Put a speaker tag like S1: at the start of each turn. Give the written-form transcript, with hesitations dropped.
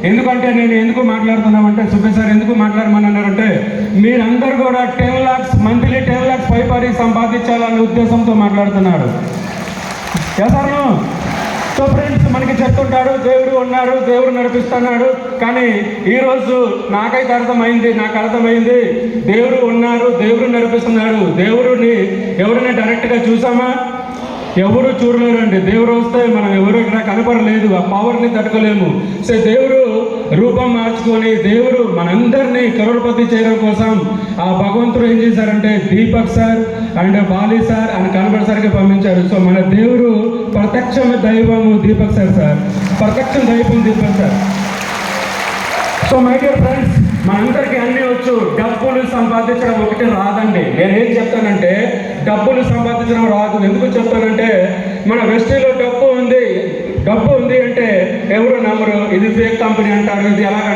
S1: ఎందుకంటే నేను ఎందుకు మాట్లాడుతున్నామంటే సుబ్బయ్య సార్ ఎందుకు మాట్లాడమన్నారంటే మీరందరూ కూడా 10 lakhs మంత్లీ 10 lakhs పైపడి సంపాదించాలనే ఉద్దేశంతో మాట్లాడుతున్నారు. సార్ను సో ఫ్రెండ్స్, మనకి చెప్తుంటాడు దేవుడు ఉన్నారు, దేవుడు నడిపిస్తున్నాడు. కానీ ఈరోజు నాకు అర్థమైంది దేవుడు ఉన్నారు, దేవుడు నడిపిస్తున్నాడు. దేవుడిని ఎవరిని డైరెక్ట్గా చూసామా? ఎవరు చూడలేరండి. దేవుడు వస్తే మనం ఎవరు ఇక్కడ కనపడలేదు, ఆ పవర్ని తట్టుకోలేము. సో దేవుడు రూపం మార్చుకొని దేవుడు మనందరినీ కరోడ్పతి చేయడం కోసం ఆ భగవంతుడు ఏం చేశారంటే Deepak sir and Bali sir and కనబడి సార్కి పంపించారు. సో మన దేవుడు ప్రత్యక్ష దైవము దీపక్ సార్ ప్రత్యక్ష దైవం Deepak sir. So my dear friends, మనందరికీ అన్నీ వచ్చు. డబ్బులు సంపాదించడం ఒకటి రాదండి. నేనేం చెప్తానంటే డబ్బులు సంపాదించడం రాదు. ఎందుకు చెప్తానంటే మన వెస్టీలో డబ్బు ఉంది అంటే ఎవరు నమ్మరు. ఇది ఫేక్ కంపెనీ అంటారు, ఇది ఎలాగంటారు.